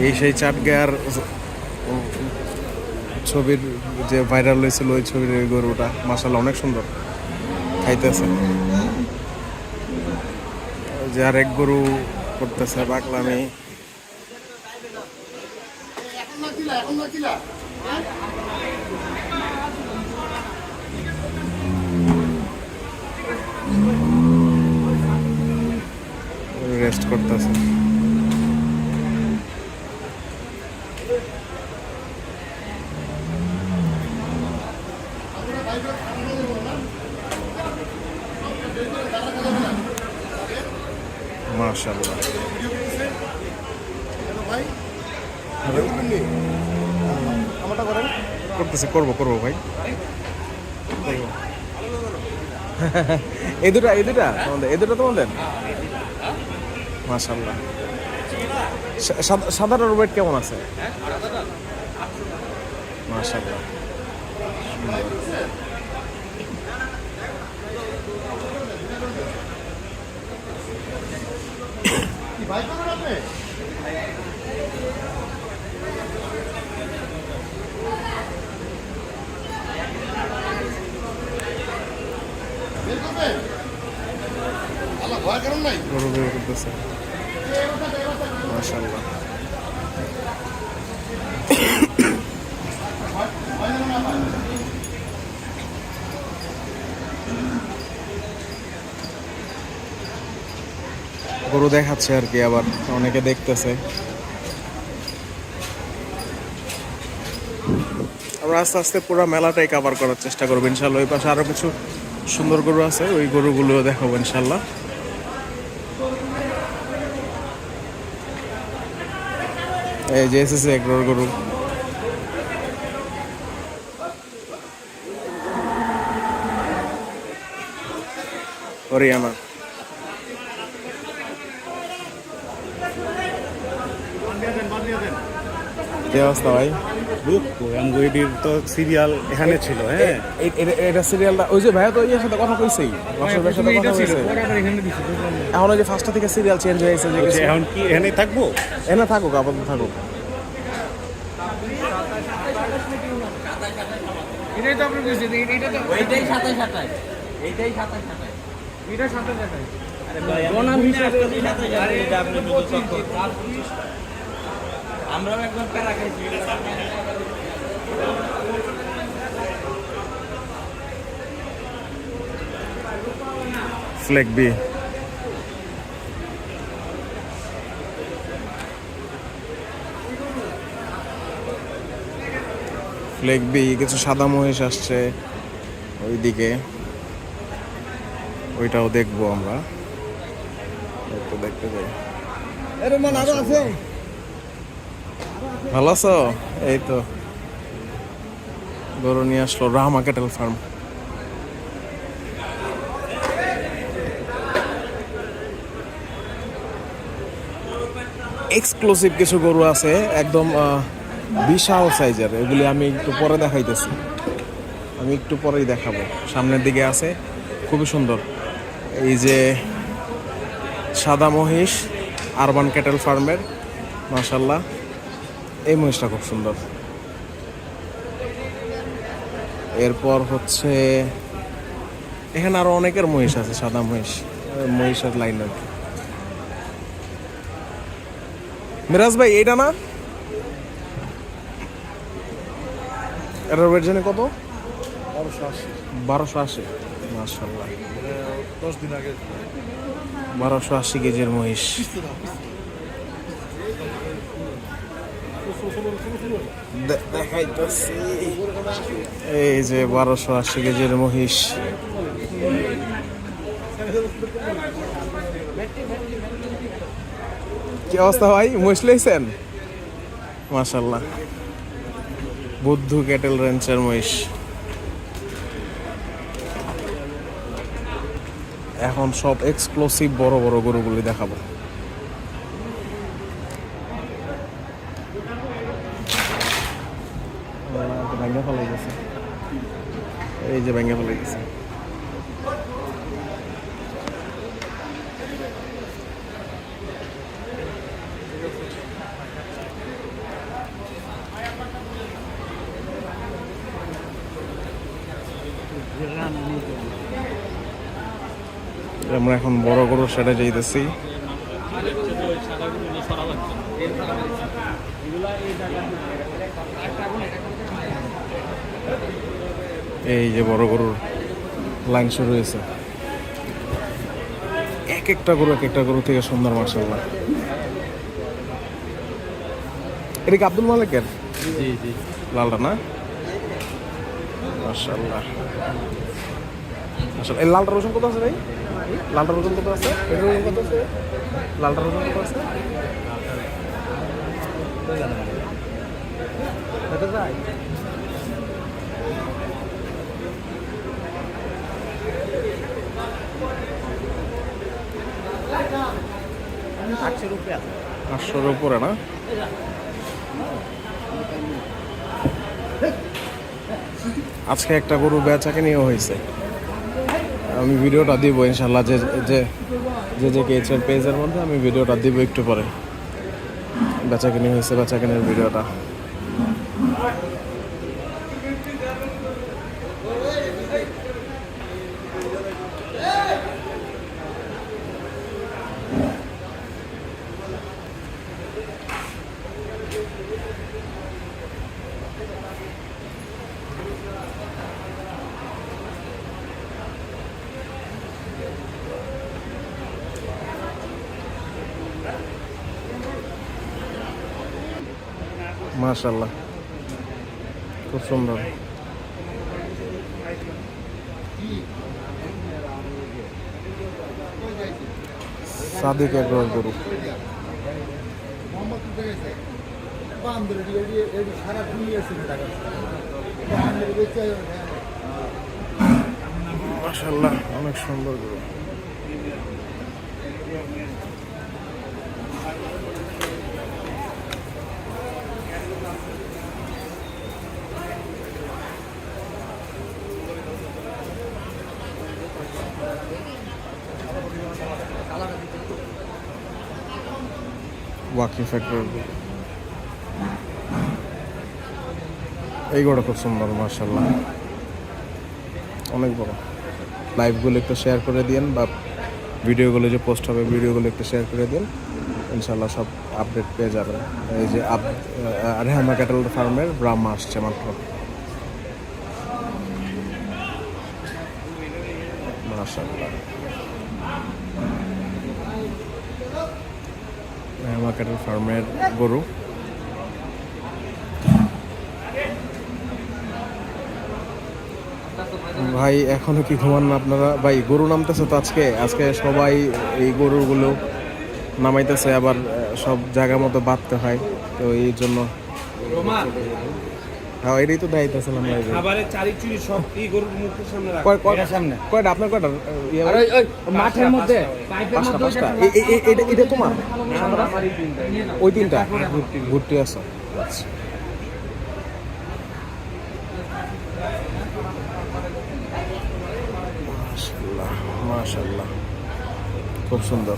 এই সেই চাটগার ছবির যে ভাইরাল হয়েছিল ওই ছবির ওই গরুটা মাশাআল্লাহ অনেক সুন্দর খাইতেছে। যে আরেক গরু করতেছে পাগলামি। রেস্ট করতেছে। মাশাআল্লাহ করতেছে, করবো ভাই। এই দুটা তোমাদের মাশাআল্লাহ। সাদাটার ওয়েট কেমন আছে? মাশাআল্লাহ গরু বের করতেছে মাশাআল্লাহ। গরু দেখাচ্ছে আর কি, আবার অনেকে দেখতেছে। আমরা আস্তে আস্তে পুরো মেলাটাই কভার করার চেষ্টা করবো ইনশাল্লাহ। ওই পাশে আরো কিছু সুন্দর গরু আছে, ওই গরুগুলো দেখাবো ইনশাল্লাহ। এই যে এসেছে এক গরু। হরিয়ানা কি অবস্থা ভাই? তো সিরিয়াল এখানে ছিল। হ্যাঁ, এটা সিরিয়ালটা ওই যে ভাইয়া তো ইয়ের সাথে কথা কইছেই, এখন ওই যে ফার্স্টটা থেকে সিরিয়াল চেঞ্জ হয়েছে। যে এখন কি এখানেই থাকবো? এনে থাকুক, আপাতত থাকুক। এটাই তো আপনি বুঝছেন, এইটা তো এইটাই 27 এইটাই 27 এটা 27 আরে ভাই কোনা হিসাবে আরে এটা আপনি বুঝছেন। আমরাও একবার প্যারা খাইছি। ফ্লেক বি কিছু সাদা মহিষ আসছে ওইদিকে, ওইটাও দেখবো আমরা। দেখতে যাই। ভালো আছো? এই তো গরু নিয়ে আসলো রাহমা ক্যাটেল ফার্ম। এক্সক্লুসিভ কিছু গরু আছে একদম বিশাল সাইজের, এগুলি আমি একটু পরে দেখাইতেছি। আমি একটু পরেই দেখাবো। সামনের দিকে আছে, খুবই সুন্দর। এই যে সাদা মহিষ আরবান ক্যাটেল ফার্মের, মাশাআল্লাহ এই মহিষটা খুব সুন্দর। এরপর হচ্ছে এখানে আরো অনেকের মহিষ আছে, সাদা মহিষের লাইন আর কি। মিরাজ ভাই এইটা না, এটার ওয়েট জানে কত? 1280। মাশাআল্লাহ 10 দিন আগে 1280 কেজির মহিষ। দেখাইতেছি, এই যে 1280 কেজির মহিষ। কি অবস্থা ভাই, মহিষ লইছেন? মাশাআল্লাহ বুদ্ধু ক্যাটেল রেঞ্চের মহিষ। এখন সব এক্সক্লুসিভ বড় বড় গরুগুলি দেখাবো। ভেঙে ফেলে গেছে, এই যে ভেঙে ফেলে গেছে। আমরা এখন বড় গরুর সাইডে যাইতেছি। এই যে বড় গরুর লাইন শুরু হয়েছে। এক একটা গরু থেকে সুন্দর, মাশাআল্লাহ। এটা কি আব্দুল মালিকের? জি জি, লালটা না? মাশাআল্লাহ। এই লালটার ওজন কত আছে ভাই? লালটার ওজন কত আছে? এটার ওজন কত আছে? লালটার ওজন কত আছে? আটশোর উপরে না? আজকে একটা গরু বেচাকে নিয়ে হয়েছে। আমি ভিডিওটা দিব ইনশাল্লাহ, যে যে যে যে কেচের পেজের মধ্যে আমি ভিডিওটা দিব একটু পরে। বেচাকেনি হয়েছে, বেচাকেনির ভিডিওটা। মাশাআল্লাহ, খুব সুন্দর। সাদিক একবার গরু। মাশাআল্লাহ, অনেক সুন্দর গরু। ওয়াকিফ একবার গরু। এই গরুটা খুব সুন্দর, মাশাআল্লাহ, অনেক বড়। লাইভগুলো একটু শেয়ার করে দিন, বা ভিডিওগুলো যে পোস্ট হবে ভিডিওগুলো একটু শেয়ার করে দিন, ইনশাল্লাহ সব আপডেট পেয়ে যাবেন। এই যে রেহামা ক্যাটেল ফার্মের ব্রাহ্মা আসছে মাত্র। মাশাআল্লাহ, রেহামা ক্যাটেল ফার্মের গরু। ভাই এখনো কি ঘুমান না আপনারা? ভাই গরু নামতেছে তো আজকে সবাই এই গরুগুলো নামাইতেছে, আবার সব জায়গা মতো বাঁধতে হয়, তো এই জন্য। হ্যাঁ, এটাই তো দায়িত্বছিলাম। খাবারের চারিচুরি সব এই গরুর মুখের সামনে সামনে কয়টা আপনার কয়টা? মাঠের মধ্যে পাঁচটা। এটা তোমার? ওই তিনটা ঘুরতে আছে। আচ্ছা, মাশাআল্লাহ, মাশাআল্লাহ, খুব সুন্দর।